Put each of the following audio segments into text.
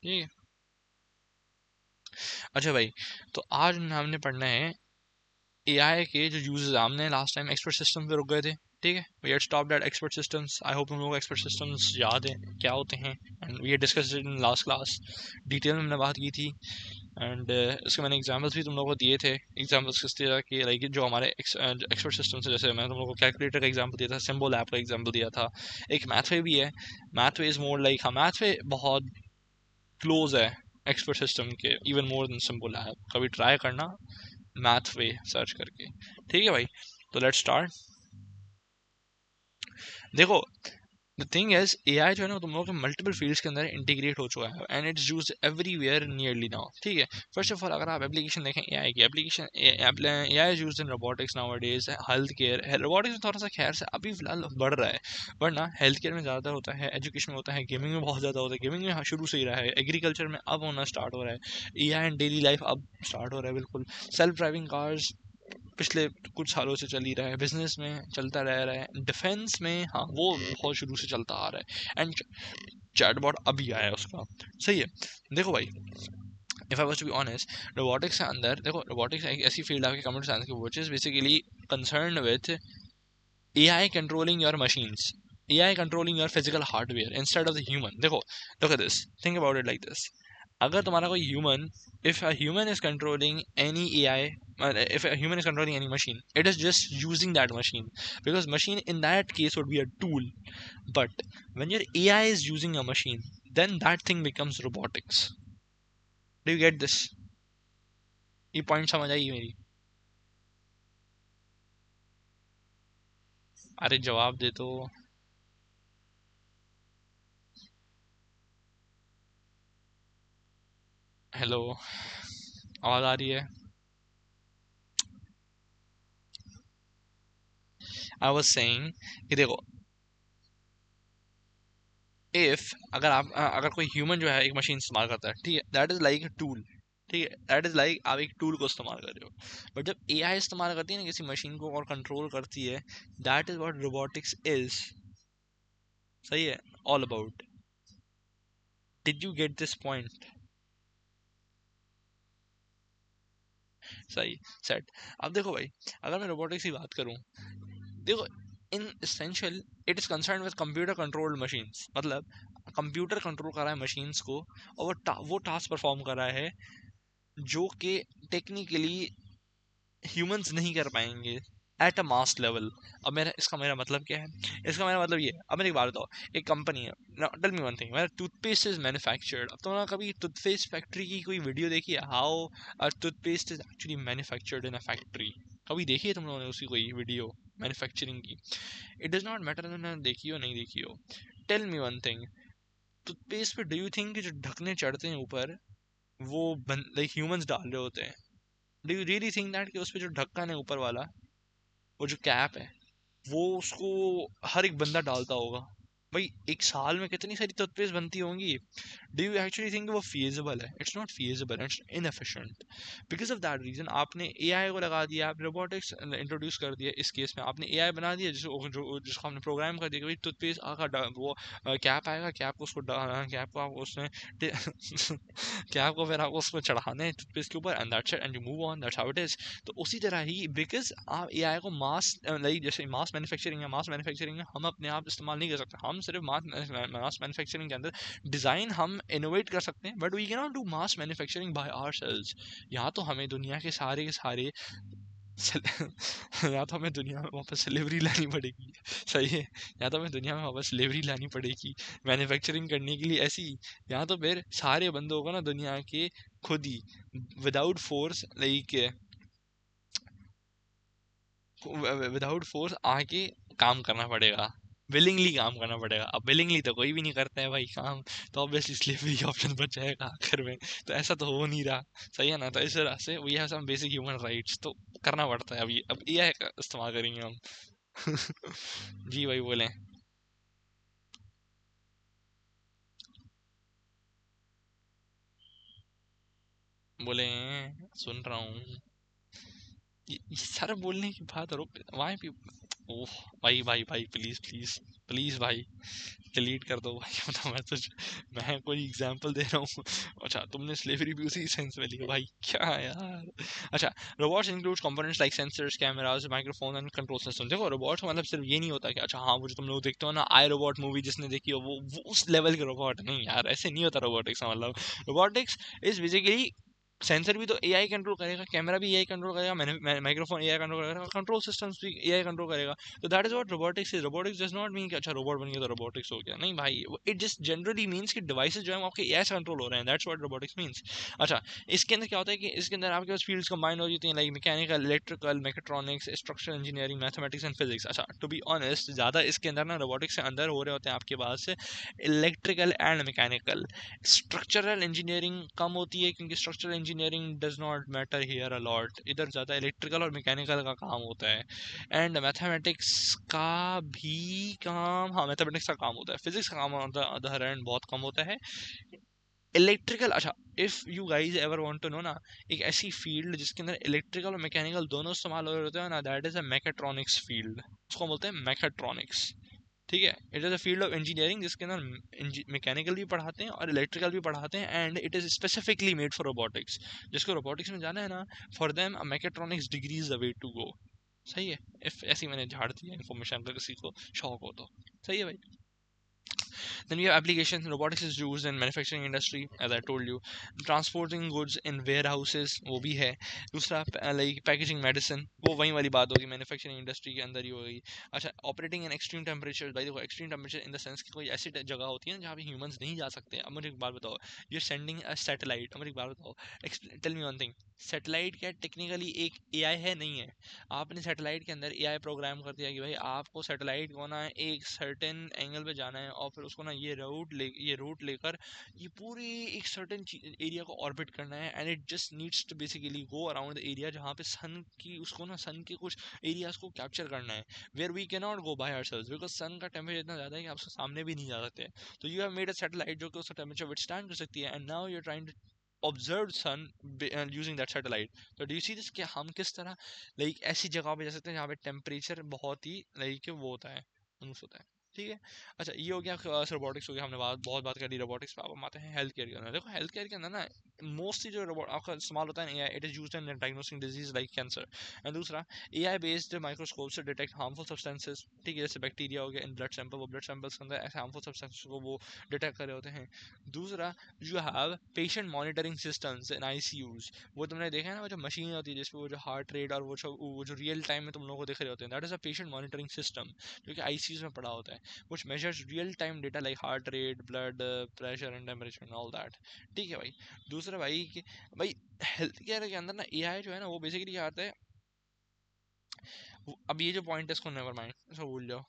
ठीक है। अच्छा भाई, तो आज हमने पढ़ना है एआई के जो यूजेस। हमने लास्ट टाइम एक्सपर्ट सिस्टम पे रुक गए थे, ठीक है। We had stopped at expert systems. I hope तुम लोगों को एक्सपर्ट सिस्टम्स याद है क्या होते हैं, and we had discussed it in last class. Detail में हमने बात की थी, एंड इसके मैंने एग्जांपल्स भी तुम लोगों को दिए थे। एग्जांपल्स किस तरह के, लाइक जो हमारे एक्सपर्ट सिस्टम से, जैसे मैंने तुम लोगों को कैलकुलेटर का एग्जांपल दिया था, सिंबल ऐप का एग्जांपल दिया था। एक मैथ वे भी है। Math way is more like, हाँ मैथ वे बहुत क्लोज है एक्सपर्ट सिस्टम के, even more than simple app. कभी ट्राई करना मैथ वे सर्च करके, ठीक है भाई। तो लेट्स स्टार्ट। देखो, द थिंग इज एआई जो है ना, तुम लोगों के मल्टीपल फील्ड्स के अंदर इंटीग्रेट हो चुका है, and it's used everywhere nearly now, ठीक है। फर्स्ट ऑफ ऑल अगर आप एप्लीकेशन देखें एआई की, application AI is used in robotics nowadays, health care. Robotics में थोड़ा सा खैर से अभी फिलहाल बढ़ रहा है, वरना हेल्थ केयर में ज़्यादा होता है, एजुकेशन में होता है, गेमिंग में बहुत ज़्यादा होता है। गेमिंग में हाँ शुरू से ही रहा है, एग्रीकल्चर में अब होना स्टार्ट हो रहा है, एआई इन डेली लाइफ अब स्टार्ट हो रहा है बिल्कुल। सेल्फ ड्राइविंग कार्स पिछले कुछ सालों से चल ही रहा है, बिजनेस में चलता रह रहा है, डिफेंस में हाँ वो बहुत शुरू से चलता आ रहा है, एंड चैटबॉट अभी आया है उसका, सही है। देखो भाई, if I was to be honest, robotics के अंदर देखो, रोबोटिक्स एक ऐसी फील्ड है कंप्यूटर साइंस की, which is basically concerned with AI controlling your machines, AI controlling your physical hardware instead of the human. देखो, look at this, think about it like this. अगर तुम्हारा कोई human, if a human is controlling any AI, if a human is controlling any machine, it is just using that machine, because machine in that case would be a tool. But when your AI is using a machine, then that thing becomes robotics. Do you get this? ये point समझ आई मेरी? अरे जवाब दे तो। Hello, आवाज आ रही है? I was saying कि देखो, इफ अगर आप अगर कोई ह्यूमन जो है एक मशीन इस्तेमाल करता है, ठीक है, that is like a tool, ठीक है, दैट इज लाइक आप एक टूल को इस्तेमाल कर रहे हो। बट जब एआई इस्तेमाल करती है ना किसी मशीन को और कंट्रोल करती है, that is what robotics is, सही है, all about. Did you get this point? सही, सेट। अब देखो भाई, अगर मैं रोबोटिक्स की बात करूं, देखो, in essential it is concern with computer controlled machines, मतलब कंप्यूटर कंट्रोल कर रहा है मशीन्स को, और वो टास्क परफॉर्म कर रहा है जो कि टेक्निकली ह्यूमंस नहीं कर पाएंगे एट अ मास लेवल। अब मेरा मतलब क्या है? इसका मेरा मतलब ये है, अब मेरी एक बात बताओ, एक कंपनी है, टेल मी वन थिंग, मेरा टूथपेस्ट इज मैन्युफैक्चर्ड। अब तुमने कभी टूथपेस्ट फैक्ट्री की कोई वीडियो देखी है, how toothpaste is actually manufactured in a factory? कभी देखी है तुम लोगों ने उसकी कोई वीडियो मैन्युफैक्चरिंग की? इट डज नॉट मैटर तुमने देखी हो नहीं देखी हो। Tell me one thing, toothpaste पे डू यू थिंक जो ढकने चढ़ते हैं ऊपर, वो लाइक ह्यूमंस डाल रहे होते हैं? Do you really think that कि उस पे जो ढक्कन है ऊपर वाला, वो जो कैप है, वो उसको हर एक बंदा डालता होगा? भाई एक साल में कितनी सारी टूथपेस्ट बनती होंगी? डू यू एक्चुअली थिंक वो फीजिबल है? It's not feasible, it's inefficient. Because of that reason आपने एआई को लगा दिया, आप रोबोटिक्स इंट्रोड्यूस कर दिया। इस केस में आपने एआई बना दिया जिसको हमने प्रोग्राम कर दिया कि भाई टूथपेस्ट वो कैप आएगा, कैप को उसको कैप को आप उसमें कैप को फिर आपको उसमें चढ़ाना है टूथपेस्ट के ऊपर, and that's it, and you move on, that's how it is. तो उसी तरह ही, बिकॉज आप एआई को मास लाइक जैसे मास मैन्युफैक्चरिंग में हम अपने आप इस्तेमाल नहीं कर सकते, हम सिर्फ मास मैन्युफैक्चरिंग के अंदर डिज़ाइन हम इनोवेट कर सकते हैं, but we can not do mass manufacturing by ourselves. यहाँ तो हमें दुनिया के सारे या तो हमें दुनिया में वापस डिलीवरी लानी पड़ेगी, सही है, या तो हमें दुनिया में वापस डिलीवरी लानी पड़ेगी मैन्युफैक्चरिंग करने के लिए ऐसी, या तो फिर सारे बंदों को ना दुनिया के खुद ही without force like without force आके काम करना पड़ेगा, विलिंगली काम करना पड़ेगा। अब विलिंगली तो कोई भी नहीं करता है भाई काम, तो ऑब्वियसली स्लेवरी ऑप्शन बच जाएगा आखिर में। तो ऐसा तो हो नहीं रहा, सही है ना? तो इस तरह से we have some basic human rights, तो करना पड़ता है। अभी अब एआई का इस्तेमाल करेंगे हम। जी भाई बोले। बोले, सुन रहा हूँ। ये सारा बोलने की बात रुक, वाई भी ओह भाई भाई भाई, प्लीज प्लीज प्लीज भाई, डिलीट कर दो भाई अपना मैसेज। मैं कोई एग्जांपल दे रहा हूँ। अच्छा, तुमने स्लेवरी भी उसी सेंस में लिया भाई, क्या है यार। अच्छा, robots includes components like sensors, cameras, microphone and control system. देखो रोबोट्स मतलब सिर्फ ये नहीं होता कि अच्छा हाँ वो जो तुम लोग देखते हो ना आई रोबोट मूवी जिसने देखी हो, वो उस लेवल के रोबोट नहीं यार, ऐसे नहीं होता रोबोटिक्स का मतलब। रोबोटिक्स इज बेसिकली, सेंसर भी तो एआई कंट्रोल करेगा, कैमरा भी एआई कंट्रोल करेगा, माइक्रोफोन एआई कंट्रोल करेगा, कंट्रोल सिस्टम्स भी एआई कंट्रोल करेगा। तो that is what robotics is. Robotics does not mean कि अच्छा रोबोट बन गया तो रोबोटिक्स हो गया, नहीं भाई। इट जस्ट जनरली मीन्स कि डिवाइसेस जो है वो आपके एआई से कंट्रोल हो रहे हैं, दैट्स व्हाट रोबोटिक्स मीन्स। अच्छा, इसके अंदर क्या होता है कि इसके अंदर आपके पास फील्ड्स कंबाइन हो जाती हैं, like mechanical, electrical, mechatronics, structural engineering, mathematics and physics. अच्छा, टू बी ऑनेस्ट ज़्यादा इसके अंदर ना रोबोटिक्स से अंदर हो रहे होते हैं आपके पास electrical and mechanical. Structural engineering कम होती है क्योंकि structural engineering does not matter here a lot, इधर ज़्यादा इलेक्ट्रिकल और मैकेनिकल का काम होता है। एंड मैथमेटिक्स का भी काम, हाँ मैथमेटिक्स का काम होता है, फिजिक्स का काम ऑन द अदर हैंड बहुत कम होता है। इलेक्ट्रिकल, अच्छा, if you guys ever want to know ना एक ऐसी फील्ड जिसके अंदर इलेक्ट्रिकल और मैकेनिकल दोनों इस्तेमाल हो रहे होते हैं ना, that is a mechatronics field, उसको बोलते हैं मैकेट्रॉनिक्स। ठीक है, it is a field of engineering जिसके अंदर मैकेनिकल भी पढ़ाते हैं और इलेक्ट्रिकल भी पढ़ाते हैं, and it is specifically made for robotics. जिसको रोबोटिक्स में जाना है ना, for them a mechatronics degree is the way to go. सही है, इफ ऐसी मैंने झाड़ दिया इन्फॉर्मेशन, अगर किसी को शौक हो तो। सही है भाई। Then we have application. Robotics is used in manufacturing industry, as I told you. Transporting goods in warehouses, वो भी है। दूसरा like packaging medicine, वो वही वाली बात होगी, मैन्युफैक्चरिंग इंडस्ट्री के अंदर ही होगी। अच्छा, ऑपरेटिंग इन एक्सट्रीम टेम्परेचर, भाई देखो extreme temperature in the sense कि कोई ऐसी जगह होती है ना जहाँ पे ह्यूमंस नहीं जा सकते। अब मुझे एक बात बताओ, you are sending a satellite, अब मुझे एक बात बताओ, tell me one thing, satellite क्या टेक्निकली एक एआई है? नहीं है। आपने सैटेलाइट के अंदर एआई प्रोग्राम कर दिया कि भाई आपको सैटेलाइट को ना एक सर्टेन एंगल पे जाना है और फिर उसको ना ये रूट लेकर ये पूरी एक सर्टेन एरिया को ऑर्बिट करना है, and it just needs to basically go around the area जहाँ पे सन की, उसको ना सन के कुछ एरियाज को कैप्चर करना है, where we can not go by ourselves because sun का टेम्परेचर इतना ज़्यादा है कि आप उसके सामने भी नहीं जा सकते। तो you have made a satellite जो कि उसका टेम्परेचर विथस्टैंड कर सकती है, and now you are trying to observe sun using that satellite. तो डू यू सी दिस कि हम किस तरह लाइक ऐसी जगह पे जा सकते हैं जहाँ पे टेम्परेचर बहुत ही लाइक वो होता है, मनुष्य होता है। ठीक है। अच्छा, ये हो गया रोबोटिक्स हो गया, हमने बहुत बात कर ली रोबोटिक्स पे। अब हम आते हैं हेल्थ केयर के अंदर। देखो हेल्थ केयर के अंदर ना मोस्टली जो रोबोट आपका इस्तेमाल होता है, it is used in diagnosing disease like cancer. And दूसरा, एआई बेस्ड माइक्रोस्कोप से डिटेक्ट हार्मफुल सब्सटेंसेस। ठीक है, जैसे बैक्टीरिया हो गया इन ब्लड सैंपल, वो ब्लड सैंपल्स के अंदर ऐसे हार्मफुल सब्सटेंसेस को वो डिटेक्ट कर रहे होते हैं। दूसरा, you have patient monitoring systems in ICUs. वो तुमने देखा है ना, वो जो मशीन होती है जिसपे वो जो हार्ट रेट और वो जो रियल टाइम में तुम लोगों को दिख रहे होते हैं, that is a patient monitoring system जो कि आईसीयूज में पड़ा होता है, which measures real time data like heart rate, blood pressure and temperature and all that। ठीक है भाई। दूसरा भाई कि भाई हेल्थ केयर के अंदर ना एआई जो है ना वो बेसिकली क्या आता है, अब ये जो पॉइंट है इसको नेवर माइंड, इसको भूल जाओ,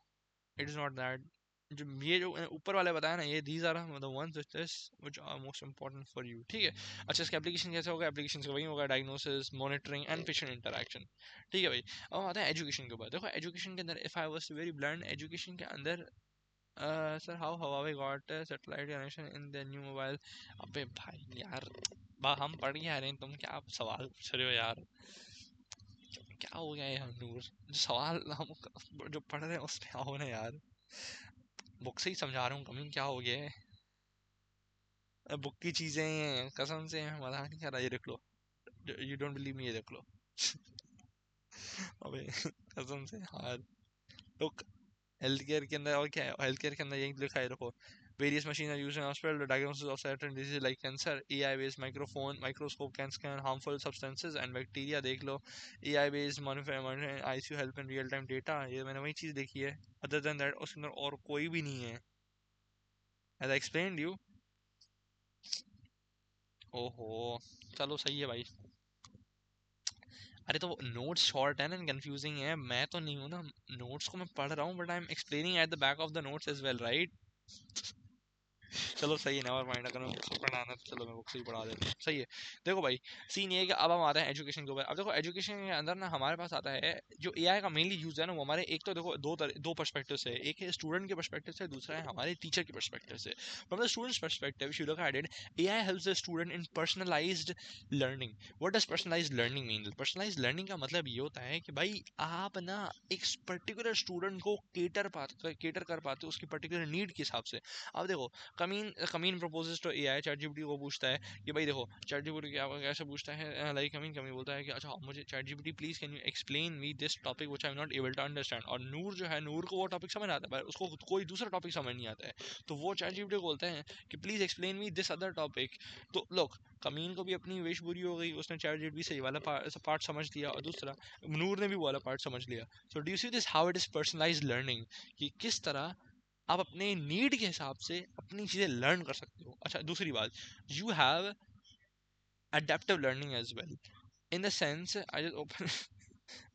इट इज नॉट दैट। जो ये जो ऊपर वाले बताया ना, ये these are the ones which are most important for you. ठीक है। अच्छा, इसका एप्लीकेशन कैसे होगा? एप्लीकेशन का वही होगा, diagnosis, monitoring and patient interaction. ठीक है भाई। अब आते हैं एजुकेशन के ऊपर। देखो एजुकेशन के अंदर if I was very blunt, education के अंदर sir how Huawei got satellite connection in the new mobile। अबे भाई यार, हम पढ़ के आ रहे हैं, तुम क्या आप सवाल पूछ रहे हो यार? क्या हो गया यार नूर, जो सवाल हम जो पढ़ रहे हैं उस पे आओ ना यार। बुक से ही समझा रहा हूँ, कमी क्या हो गया है? बुक की चीजें हैं, कसम से मजाक नहीं कर रहा, ये देख लो, यू डोंट बिलीव मी, ये देख लो। अबे कसम से यार। तो हेल्थ केयर के अंदर और क्या है? हेल्थ केयर के अंदर यही लिखा है, देखो, various machine are used in hospital to diagnosis of certain disease like cancer. AI based microscope can scan harmful substances and bacteria, देख लो। AI based monitoring ICU help in real time data, ये मैंने वही चीज देखी है। Other than that उसके अंदर और कोई भी नहीं है, एज आई एक्सप्लेन्ड यू। ओहो, चलो सही है भाई। अरे तो नोट्स शॉर्ट है ना, कंफ्यूजिंग है, मैं तो नहीं हूँ ना, नोट्स को मैं पढ़ रहा हूँ but I am explaining at the back of the notes as well, right? चलो सही है, नेवर माइंड, अगर मैं बुक्स पढ़ाना तो चलो मैं बुक्स ही पढ़ा देता हूँ, सही है। देखो भाई, सीन ये है कि अब हम आते हैं एजुकेशन के ऊपर। अब देखो एजुकेशन के अंदर ना हमारे पास आता है जो एआई का मेनली यूज है ना, वो हमारे एक तो देखो दो पर्सपेक्टिव से, एक है स्टूडेंट के पर्सपेक्टिव से, दूसरा है हमारे टीचर के पर्सपेक्टिव से। From the students perspective, if you look at it, AI helps the student in personalised learning. What does personalised learning mean? Personalised learning का मतलब ये होता है कि भाई आप ना एक पर्टिकुलर स्टूडेंट को केटर कर पाते हो उसकी पर्टिकुलर नीड के हिसाब से। अब देखो, कमीन कमीन proposes to AI, chat GPT को पूछता है कि भाई देखो, चैट जीपीटी क्या कैसे पूछता है, लाइक कमीन कमीन बोलता है कि अच्छा मुझे ChatGPT please can you explain me this topic which I am not able to understand. और नूर जो है, नूर को वो टॉपिक समझ आता है पर उसको कोई दूसरा टॉपिक समझ नहीं आता है, तो वो चैट जीपीटी को बोलते हैं कि please explain me this other topic. तो लोग, कमीन को भी अपनी विश बुरी हो गई, उसने चैट जीपीटी से ये वाला पार्ट समझ लिया और दूसरा नूर ने भी वो वाला पार्ट समझ लिया। So do you see this how it is personalised learning, कि किस तरह आप अपने नीड के हिसाब से अपनी चीज़ें लर्न कर सकते हो। अच्छा दूसरी बात, you have adaptive learning as well, in the sense I just open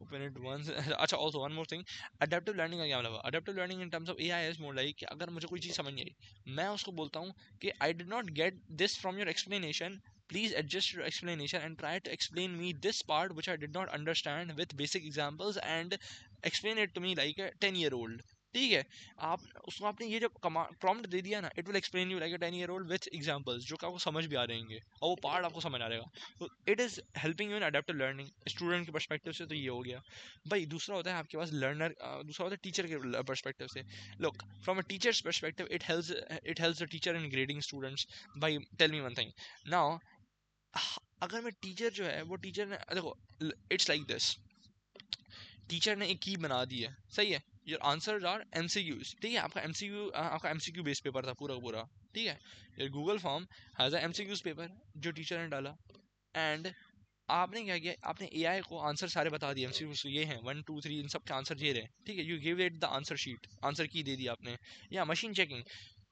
open it once अच्छा also one more thing, adaptive learning का क्या मतलब है? Adaptive learning in terms of AI is more like कि अगर मुझे कोई चीज़ समझ नहीं आई, मैं उसको बोलता हूँ कि I did not get this from your explanation, please adjust your explanation and try to explain me this part which I did not understand with basic examples and explain it to me like a 10-year-old। ठीक है, आप उसको आपने ये जो prompt दे दिया ना, it will explain you like a 10-year-old with examples जो कि आपको समझ भी आ रहेंगे और वो पार्ट आपको समझ आ रहेगा। तो it is helping you in adaptive learning student के पर्सपेक्टिव से। तो ये हो गया भाई। दूसरा होता है आपके पास लर्नर, दूसरा होता है टीचर के पर्सपेक्टिव से। Look, from a teacher's perspective it helps the teacher in grading students. भाई tell me one thing now, अगर मैं टीचर जो है वो टीचर ने देखो, इट्स लाइक दिस, टीचर ने एक की बना दी है, सही है, योर आंसर्स आर एमसीक्यूज, ठीक है, आपका एमसीक्यू बेस्ड पेपर था पूरा का पूरा, ठीक है, your Google form has a MCQs paper जो टीचर ने डाला। एंड आपने क्या किया, आपने एआई को आंसर सारे बता दिए, एमसीक्यूज ये हैं 1 2 3, इन सब के आंसर ये रहे, ठीक है, you give it the answer sheet, answer की दे दी आपने, या मशीन चेकिंग।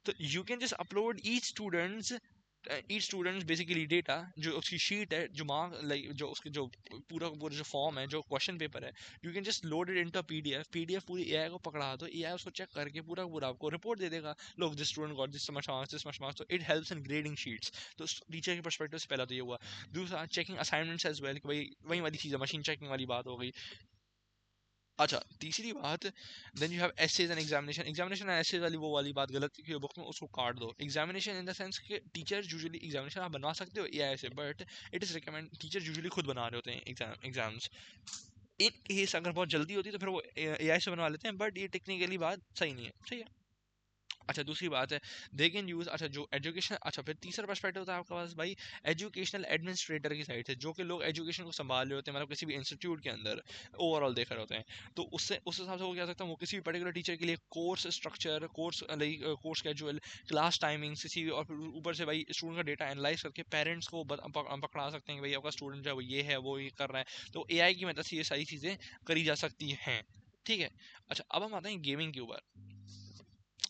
तो you can just upload each students basically data, जो उसकी शीट है, जो मार्क लाइक जो उसके जो पूरा पूरा जो फॉर्म है, जो क्वेश्चन पेपर है, you can just load it into PDF पूरी एआई को पकड़ा दो, एआई उसको चेक करके पूरा पूरा आपको रिपोर्ट दे देगा, लोग this student got this much marks. तो it helps in grading sheets. तो टीचर के पर्सपेक्टिव से पहला तो ये हुआ। दूसरा, चेकिंग असाइनमेंट्स एज वेल, कि भाई वही वाली चीज़ है, मशीन चेकिंग वाली बात हो गई। अच्छा तीसरी बात, then you have essays and examination. Examination and essays वाली वो वाली बात गलत थी कि बुक में उसको काट दो। एग्जामिनेशन इन द सेंस कि टीचर यूजुअली एग्जामिनेशन आप बनवा सकते हो एआई से, but it is recommend, teacher usually खुद बना रहे होते हैं एग्जाम्स। इन केस अगर बहुत जल्दी होती है तो फिर वो एआई से बनवा लेते हैं, बट ये टेक्निकली बात सही नहीं है, सही है। अच्छा दूसरी बात है, दे कैन यूज, अच्छा जो एजुकेशन, अच्छा फिर तीसरा पर्सपेक्टिव होता है आपके पास भाई एजुकेशनल एडमिनिस्ट्रेटर की साइड से, जो कि लोग एजुकेशन को संभाल रहे होते हैं, मतलब किसी भी इंस्टीट्यूट के अंदर ओवरऑल देख रहे होते हैं। तो उससे उस हिसाब से वो क्या सकता है, वो किसी भी पर्टिकुलर टीचर के लिए course structure, course schedule, class timing, किसी और फिर ऊपर से भाई स्टूडेंट का डेटा एनालाइज करके पेरेंट्स को पकड़ा सकते हैं कि भाई आपका स्टूडेंट जो है वो ये है, वो ये कर रहा है। तो एआई की मदद से ये सारी चीज़ें करी जा सकती हैं, ठीक है। अच्छा अब हम आते हैं गेमिंग के ऊपर।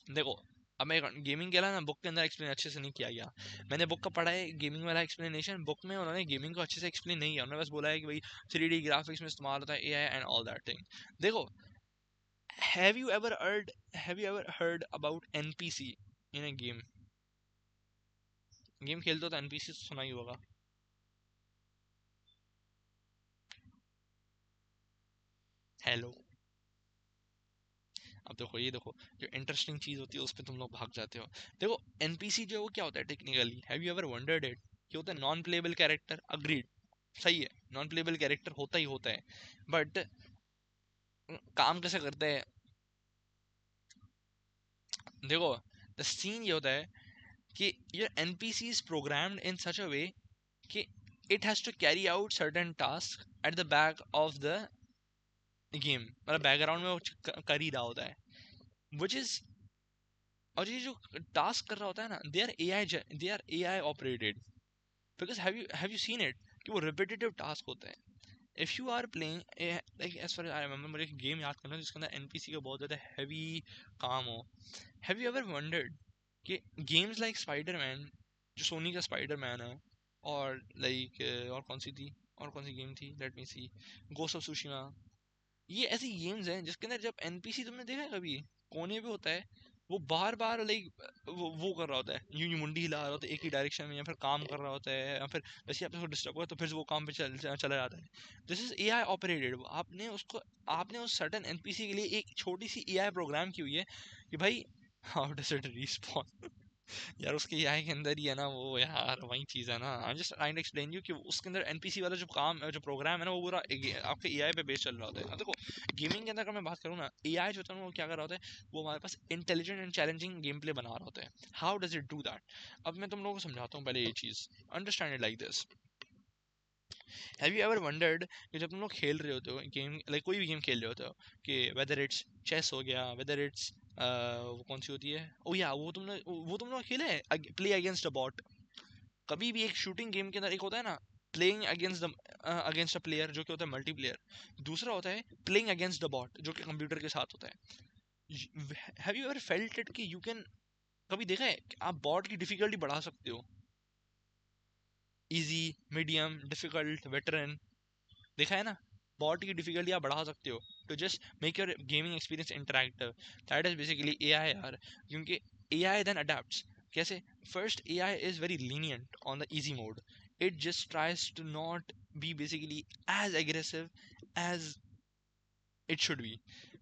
देखो, अब मैं गेमिंग के अलावा ना बुक के अंदर एक्सप्लेन अच्छे से नहीं किया गया। मैंने बुक का पढ़ा है गेमिंग वाला एक्सप्लेनेशन, बुक में उन्होंने गेमिंग को अच्छे से एक्सप्लेन नहीं किया, उन्होंने बस बोला है कि भाई 3D ग्राफिक्स में इस्तेमाल होता है AI and all that thing. देखो, have you ever heard have you ever heard about NPC in a game? Game खेलते हो तो एनपीसी सुना ही होगा। हेलो, अब देखो ये देखो, जो इंटरेस्टिंग चीज होती है उस पर तुम लोग भाग जाते हो। देखो एनपीसी जो है वो क्या होता है technically, have you ever wondered it? क्या होता है? नॉन प्लेबल कैरेक्टर, अग्रीड, सही है, नॉन प्लेबल कैरेक्टर होता ही होता है, बट काम कैसे करते हैं? देखो, द सीन ये होता है कि your NPC is programmed in such a way कि it has to carry out certain task at the back of the game, मतलब बैकग्राउंड में वो कर ही रहा होता है, विच इज, और ये जो टास्क कर रहा होता है ना, they are AI operated, because have you seen it कि वो रिपीटेटिव टास्क होते हैं। If you are playing like as far I remember, मुझे एक गेम याद करना जिसके अंदर एनपीसी का बहुत ज़्यादा हैवी काम हो। हैव यू एवर वंडर्ड कि गेम्स लाइक स्पाइडरमैन, जो सोनी का स्पाइडरमैन है, और लाइक और कौन सी थी, और कौन सी गेम थी, let me see, ghost of Tsushima, ये ऐसी गेम्स हैं जिसके अंदर जब एनपीसी तुमने देखा है कभी कोने पे होता है, वो बार बार लाइक वो कर रहा होता है, यूं मुंडी हिला रहा होता है एक ही डायरेक्शन में, या फिर काम कर रहा होता है, या फिर जैसे आपने उसको डिस्टर्ब हुआ तो फिर वो काम पे चला जाता है। This is AI operated. आपने उस सर्टेन एनपीसी के लिए एक छोटी सी एआई प्रोग्राम की हुई है कि भाई हाउ डज इट रिस्पॉन्ड। यार उसके एआई के अंदर ही है ना वो, यार वही चीज है ना। I just trying to explain you कि उसके अंदर एनपीसी वाला जो काम जो प्रोग्राम है ना, वो पूरा आपके एआई पे बेस चल रहा होता है। अब देखो गेमिंग के अंदर अगर मैं बात करूँ ना, एआई जो होता है ना, वो क्या कर रहा होता है, वो हमारे पास intelligent and challenging game play बना रहा होता है। How does it do that? अब मैं तुम लोगों को समझाता हूँ पहले ये चीज, understand it like this. Have you ever wondered कि जब तुम लोग खेल रहे होते हो गेम, लाइक कोई भी गेम खेल रहे होते हो, कि वेदर इट्स चेस हो गया, वेदर इट्स वो कौन सी होती है, ओ या वो तुम लोग खेले हैं प्ले अगेंस्ट अ बॉट। कभी भी एक शूटिंग गेम के अंदर एक होता है ना प्लेइंग अगेंस्ट अ प्लेयर जो कि होता है मल्टीप्लेयर, दूसरा होता है प्लेइंग अगेंस्ट द बॉट जो कि कंप्यूटर के साथ होता है। Have you ever felt it कि यू कैन, कभी देखा है कि आप बॉट की डिफिकल्टी बढ़ा सकते हो, इजी, मीडियम, डिफिकल्ट, वेटरन, देखा है ना? बॉट की डिफिकल्टी आप बढ़ा सकते हो to just make your gaming experience interactive. That is basically AI यार, क्योंकि एआई देन अडेप्ट्स। कैसे? First AI is very lenient on the easy mode, it just tries to not be basically as aggressive as it should be.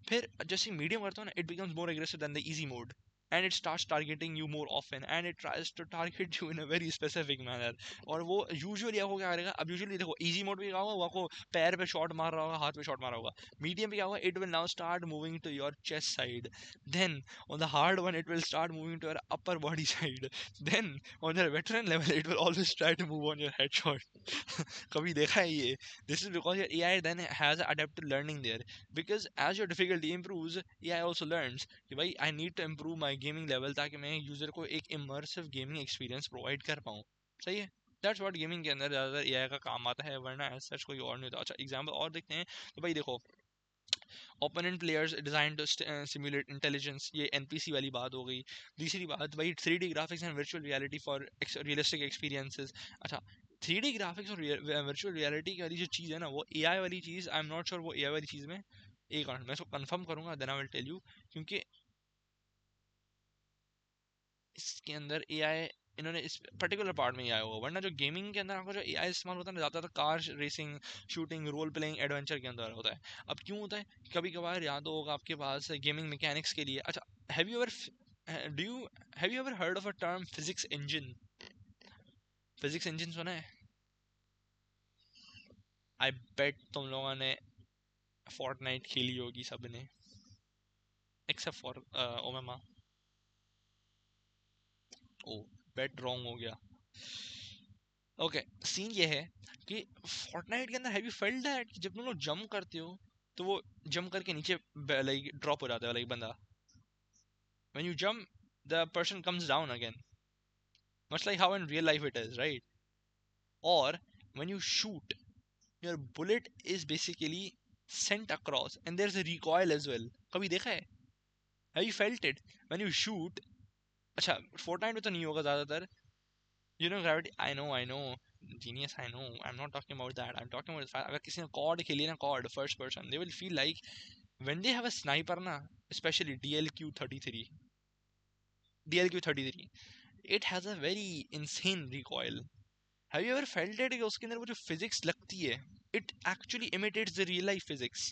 फिर जैसे medium करता हो ना, it becomes more aggressive than the easy mode, and it starts targeting you more often, and it tries to target you in a very specific manner. और वो usually आपको क्या करेगा, अब यूजुअली देखो इजी मोड पे क्या होगा, वो आपको पैर पे शॉट मार रहा होगा, हाथ पे शॉट मार रहा होगा। मीडियम पे क्या होगा, it will now start moving to your chest side, then on the hard one it will start moving to your upper body side, then on your veteran level it will always try to move on your head shot. कभी देखा है ये? This is because your AI then has adapted learning there, because as your difficulty improves AI also learns कि भाई I need to improve my gaming level ताकि मैं user को एक immersive gaming experience provide कर पाऊँ। सही है? दैट्स व्हाट गेमिंग के अंदर ज़्यादातर एआई का काम आता है, वरना एज सच कोई और नहीं होता। अच्छा एग्जांपल और देखते हैं, तो भाई देखो opponent players design to simulate intelligence, ये एनपीसी वाली बात हो गई। दूसरी बात भाई 3D graphics and virtual reality for realistic experiences. अच्छा 3D ग्राफिक्स और वर्चुअल रियलिटी वाली जो चीज़ है ना, वो एआई वाली चीज़, आई एम नॉट श्योर वो एआई वाली चीज़ में, एक मिनट मैं इसको कंफर्म करूंगा then I will tell you, क्योंकि इसके अंदर एआई इन्होंने इस पर्टिकुलर पार्ट में ही आया होगा, वरना जो गेमिंग के अंदर आपका जो एआई इस्तेमाल होता है ना, ज़्यादातर car racing, shooting, role playing, adventure के अंदर होता है। अब क्यों होता है? कभी कभार याद होगा आपके पास गेमिंग मैकेनिक्स के लिए। अच्छा have you ever do you have you ever heard of a term physics engine? Physics engine सुना है? आई बेट तुम लोगों ने फोर्टनाइट खेली होगी सबने, except for Omema. Oh, bet wrong हो गया। ओके, सीन ये है कि फोर्टनाइट के अंदर हैव यू फेल्ट दैट कि जब तुम लोग जंप करते हो तो वो जंप करके नीचे लाइक ड्रॉप हो जाता है लाइक बंदा, when you jump the person comes down again, much like how in real life it is, right? और when you shoot your bullet is basically sent across and there's a recoil as well। कभी देखा है? have you felt it when you shoot? अच्छा Fortnite में तो नहीं होगा ज्यादातर, you know gravity, I know genius, I know, I'm not talking about that, I'm talking about the fact, अगर किसी ने कॉर्ड खेली ना, कॉर्ड first person, they will feel like when they have a sniper ना, especially DLQ-33, DLQ-33, it has a very insane recoil। Have you ever felt it कि उसके अंदर वो जो फिजिक्स लगती है, it actually imitates the real life physics.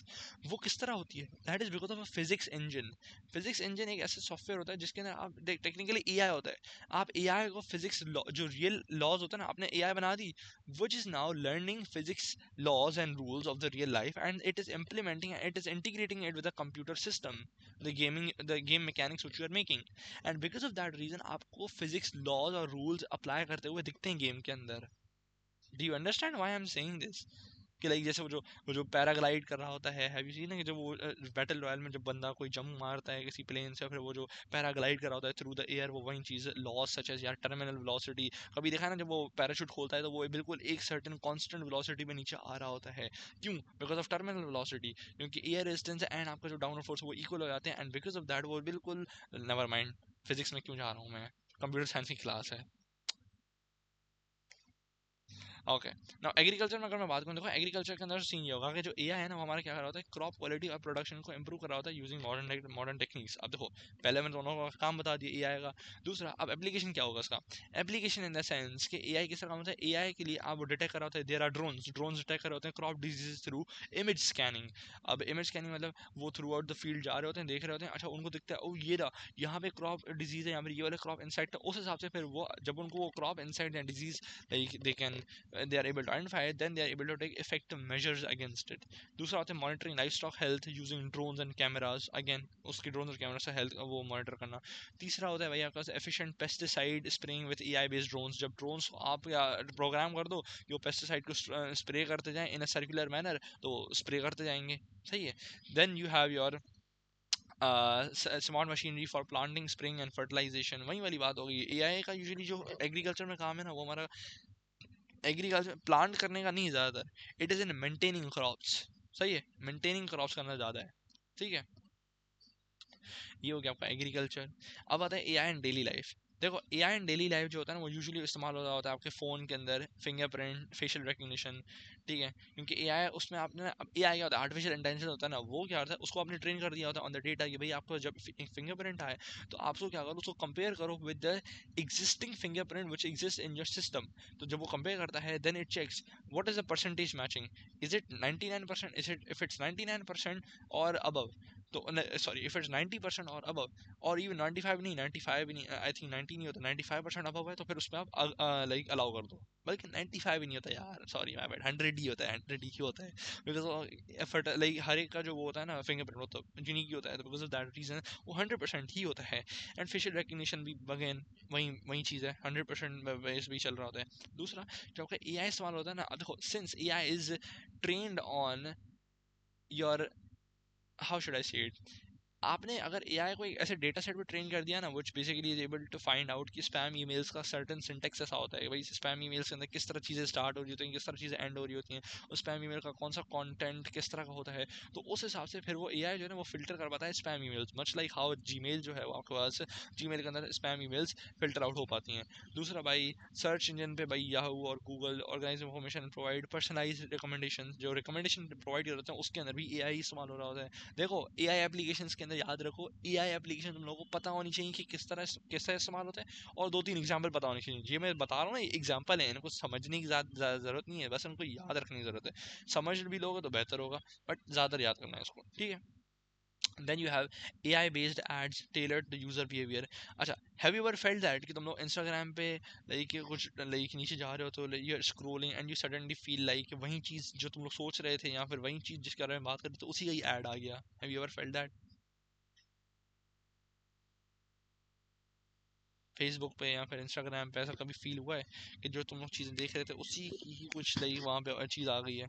वो किस तरह होती है? That is because of a physics engine. Physics engine एक ऐसा सॉफ्टवेयर होता है जिसके अंदर आप टेक्निकली एआई होता है, आप एआई को फिजिक्स जो रियल लॉज होता है ना, आपने एआई बना दी which is now learning physics laws and rules of the real life, and it is implementing, it is integrating it with the computer system, the game mechanics which you are making, and because of that reason आपको physics laws और rules apply करते हुए दिखते हैं game के अंदर। Do you understand why I am saying this? कि like जैसे वो जो पैराग्लाइड कर रहा होता है, हैव यू सीन है कि जब वो बैटल रॉयल में जब बंदा कोई जंप मारता है किसी प्लेन से, फिर वो जो पैराग्लाइड कर रहा होता है थ्रू द एयर, वो वही चीज़ लॉस सच एज यार टर्मिनल वेलोसिटी। कभी देखा है ना, जब वो पैराशूट खोलता है तो वो बिल्कुल एक सर्टेन कांस्टेंट वेलोसिटी में नीचे आ रहा होता है। क्यों? बिकॉज ऑफ टर्मिनल वेलोसिटी, क्योंकि एयर रेजिस्टेंस एंड आपका जो डाउनर फोर्स वो इक्वल हो जाते हैं, एंड बिकॉज ऑफ दैट वो बिल्कुल, नेवर माइंड फिजिक्स में क्यों जा रहा हूँ मैं, कंप्यूटर साइंस की क्लास है। ओके। नाउ एग्रीकल्चर में अगर मैं बात करूँ, देखो एग्रीकल्चर के अंदर सीन ये होगा कि जो एआई है ना वो हमारा क्या कर रहा होता है, क्रॉप क्वालिटी और प्रोडक्शन को इंप्रूव कर रहा होता है यूजिंग मॉडर्न टेक्निक्स। अब देखो पहले मैंने दोनों का काम बता दिया एआई का। दूसरा अब एप्लीकेशन क्या होगा इसका, एप्लीकेशन इन द सेंस कि एआई किस तरह काम होता है, एआई के लिए आप डिटेक्ट कर रहा होता है, देयर आर ड्रोन्स डिटेक्ट कर रहे होते हैं crop disease through image scanning. अब इमेज स्कैनिंग मतलब वो थ्रू आउट द फील्ड जा रहे होते हैं, देख रहे होते हैं, अच्छा उनको दिखता है ओ ये रहा यहाँ पे क्रॉप डिजीज है, यहाँ पे ये वाला क्रॉप इंसेक्ट है, उस हिसाब से फिर वो जब उनको वो क्रॉप इंसेक्ट या disease like they can they are able to identify it, then they are able to take effective measures against it. दूसरा होता है monitoring livestock health using drones and cameras, again उसकी drones और camera से health वो monitor करना। तीसरा होता है भाई आपका efficient pesticide spraying with AI based drones, जब drones आप या प्रोग्राम कर दो कि वो pesticide को स्प्रे करते जाएं in a circular manner, तो स्प्रे करते जाएंगे, सही है। then you have your smart machinery for planting spring and fertilization, वही वाली बात होगी। एआई का यूजुअली जो एग्रीकल्चर में काम है ना वो हमारा एग्रीकल्चर प्लांट करने का नहीं ज़्यादातर, it is in maintaining crops, सही है, मेंटेनिंग क्रॉप्स करना ज़्यादा है, ठीक है। ये हो गया आपका एग्रीकल्चर। अब आता है एआई एंड डेली लाइफ। देखो एआई एंड डेली लाइफ जो होता है ना वो यूजुअली इस्तेमाल हो रहा होता है आपके फ़ोन के अंदर, फिंगरप्रिंट फेशियल रिकग्निशन, ठीक है। क्योंकि एआई उसमें आपने एआई क्या होता है, आर्टिफिशियल इंटेलिजेंस होता है ना, वो क्या होता है उसको आपने ट्रेन कर दिया होता है ऑन द डेटा कि भाई आपको जब फिंगरप्रिंट आए तो आप उसको क्या करो, उसको कंपेयर करो with the existing fingerprint which exist in your system. तो जब वो कंपेयर करता है then it checks what is the percentage matching, is it 99%, is it if it's 99% और अबव, तो सॉरी इफ इट्स 90% और अबव, और इवन 95 नहीं, 95 भी नहीं, आई थिंक 90 नहीं होता, 95% अबव है तो फिर उसमें आप लाइक अलाउ कर दो। बल्कि 95 ही नहीं होता यार, सॉरी माय बैड, 100 ही होता है, 100 ही क्यों होता है, बिकॉज एफर्ट लाइक हर एक का जो वो होता है ना फिंगरप्रिंट वो तो यूनिक ही होता है, तो बिकॉज ऑफ दैट रीजन वो 100% ही होता है। एंड फेशियल रिकग्निशन भी अगेन वही वही चीज़ है, 100% बेस भी चल रहा होता है। दूसरा जो आपका ए आई इस्तेमाल होता है ना, अब देखो since A I is trend on your, how should I से, आपने अगर एआई को एक ऐसे डेटा सेट पे ट्रेन कर दिया ना which basically is able to find out कि स्पैम ईमेल्स का सर्टेन सिंटेक्स ऐसा होता है, भाई स्पैम ईमेल्स के अंदर किस तरह चीज़ें स्टार्ट हो रही होती हैं, किस तरह चीज़ें एंड हो रही होती हैं, उस स्पैम ईमेल का कौन सा कंटेंट किस तरह का होता है, तो उस हिसाब से फिर वो एआई जो है ना वो फिल्टर कर पाता है spam emails, much like how Gmail जो है वो आपके पास जीमेल के अंदर स्पैम ईमेल्स फिल्टर आउट हो पाती हैं। दूसरा भाई सर्च इंजन पे भाई याहू और Google organize information provide personalize recommendation, जो रिकमेंडेशन प्रोवाइड करते हैं उसके अंदर भी एआई इस्तेमाल हो रहा होता है। देखो एआई एप्लीकेशंस के अंदर याद रखो, एआई एप्लीकेशन तुम लोगों को पता होनी चाहिए कि किस तरह इस्तेमाल होता है, और दो तीन एग्जांपल पता होनी चाहिए। ये मैं बता रहा हूँ ना एग्जांपल है, इनको समझने की ज़्यादा ज़रूरत नहीं है, बस इनको याद रखने की ज़रूरत है। समझ भी लोगे तो बेहतर होगा, बट ज़्यादा याद करना है इसको, ठीक है। then you have AI based ads tailored to user behavior। अच्छा, have you ever felt that कि तुम लोग Instagram पे लाइक कुछ लाइक नीचे जा रहे हो तो like you're scrolling and you suddenly feel like वही चीज़ जो तुम लोग सोच रहे थे या फिर वही चीज़ जिसके बारे में बात कर रहे थे उसी का ही ऐड आ गया, have you ever felt that? Facebook पे या फिर इंस्टाग्राम पे ऐसा कभी फील हुआ है कि जो तुम लोग चीज़ें देख रहे थे उसी की ही कुछ लाइक वहाँ पे चीज़ आ गई है?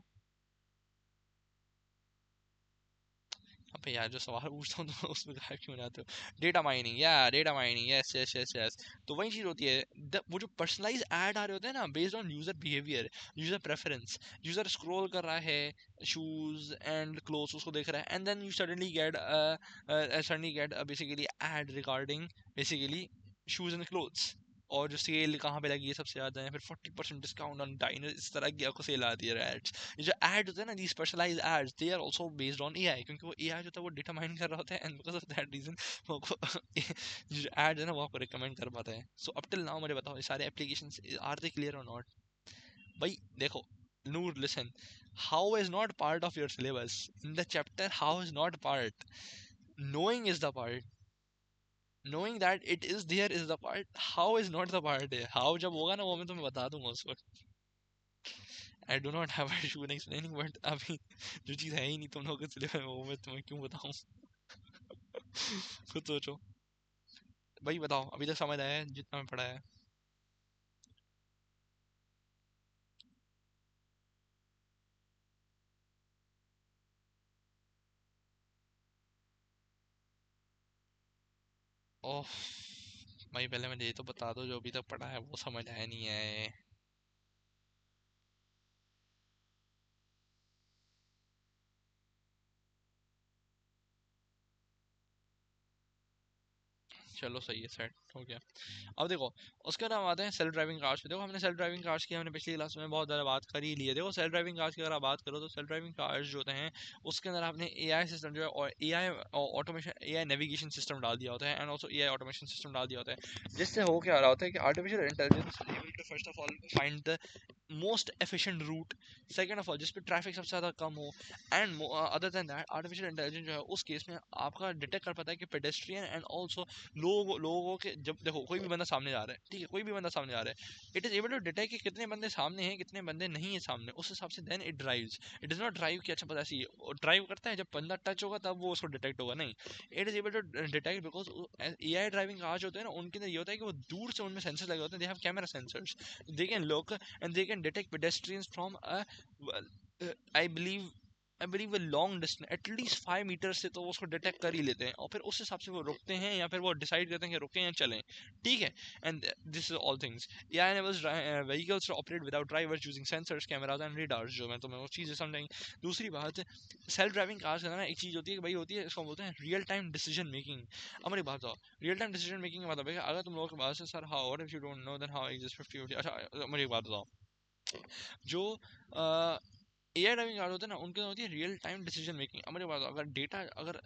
अबे यार जो सवाल पूछता हूँ तो उसमें गायब क्यों हो जाते हो? डेटा माइनिंग, या data mining, yes yes yes yes. तो वही चीज़ होती है, वो जो पर्सनलाइज ऐड आ रहे होते हैं ना based on user behaviour, user preference, user scroll कर रहा है शूज एंड क्लोथ्स उसको देख रहा है and then you suddenly get basically ad regarding basically shoes and clothes, और जो सेल कहाँ पे लगी है सबसे ज़्यादा है, फिर 40% डिस्काउंट ऑन डाइनर, इस तरह की आपको सेल आती है एड्स। ये जो एड होते हैं ना, these personalize ads, they are also based on AI, क्योंकि वो एआई जो होता है वो डेटा माइन कर रहा होता है and because of that reason वो जो एड है ना वो आपको रिकमेंड कर पाता है। सो अप टिल नाउ मुझे बताओ ये सारे एप्लीकेशंस आर दे क्लियर और नॉट? भाई देखो Noor listen, how is not part of your syllabus in the chapter, how is not part, knowing is the part, knowing that it is there is the part, how is not the part है, how जब होगा ना वो मैं तुम्हें बता दूंगा उस वक्त। I do not have issue in explaining, but अभी जो चीज़ है ही नहीं तुम लोगों के सिलेबस में वो मैं तुम्हें क्यों बताऊं? खुद सोचो। भाई बताओ अभी तक समझ आया है जितना मैं पढ़ा है? ओह भाई पहले मुझे ये तो बता दो जो अभी तक पढ़ा है वो समझ आया नहीं है। चलो सही है, सेट हो गया। अब देखो, उसके बाद हम आते हैं सेल्फ ड्राइविंग कार्स पे। देखो हमने सेल्फ ड्राइविंग कार्स की हमने पिछली क्लास में बहुत ज़्यादा बात कर ही ली है। देखो सेल्फ ड्राइविंग कार्स की अगर आप बात करो तो सेल्फ ड्राइविंग कार्स जो होते हैं उसके अंदर आपने एआई सिस्टम जो है और AI automation, AI navigation system डाल दिया होता है and also AI automation system डाल दिया होता है, जिससे हो क्या रहा होता है कि artificial intelligence able to first of all find the most efficient route, second of all जिस पे ट्रैफिक सबसे ज़्यादा कम हो, and other than that artificial intelligence जो है उस केस में आपका डिटेक्ट कर पाता है कि पेडेस्ट्रियन एंड ऑल्सो लोगों के, जब देखो कोई भी बंदा सामने जा रहा है, ठीक है, कोई भी बंदा सामने जा रहा है, it is able to detect कि कितने बंदे सामने हैं कितने बंदे नहीं है सामने, उस हिसाब से then it drives. It is not drive कि अच्छा पता ऐसी ड्राइव करता है जब बंदा टच होगा तब वो उसको डिटेक्ट होगा, नहीं, it is able to detect because AI driving car जो होते हैं ना उनके अंदर ये होता है कि वो दूर से उनमें सेंसर लगे होते हैं, they have camera sensors, they can look and they can detect pedestrians from a I believe I believe long distance at least 5 meter से, तो वो उसको डिटेक्ट कर ही लेते हैं और फिर उस हिसाब से वो रुकते हैं या फिर वो डिसाइड करते हैं कि रुकें या चलें, ठीक है। And this is all things AI enables vehicles to operate without drivers using sensors, cameras and radars, जो मैं तुम्हें वो चीज़ें समझाएंगे। दूसरी बात, सेल्फ ड्राइविंग कार्स का ना एक चीज़ होती है कि भाई होती है, इसको बोलते हैं रियल टाइम डिसीजन मेकिंग। अब मेरी बात बताओ, रियल टाइम डिसीजन मेकिंग का मतलब है कि अगर तुम लोगों के पास है sir how, what if you don't know then how exist 50, अच्छा मुझे एक बात बताओ, जो एआई ड्राइविंग कार होते हैं ना उनके अंदर होती है रियल टाइम डिसीजन मेकिंग। अब मुझे बताओ, अगर डेटा, अगर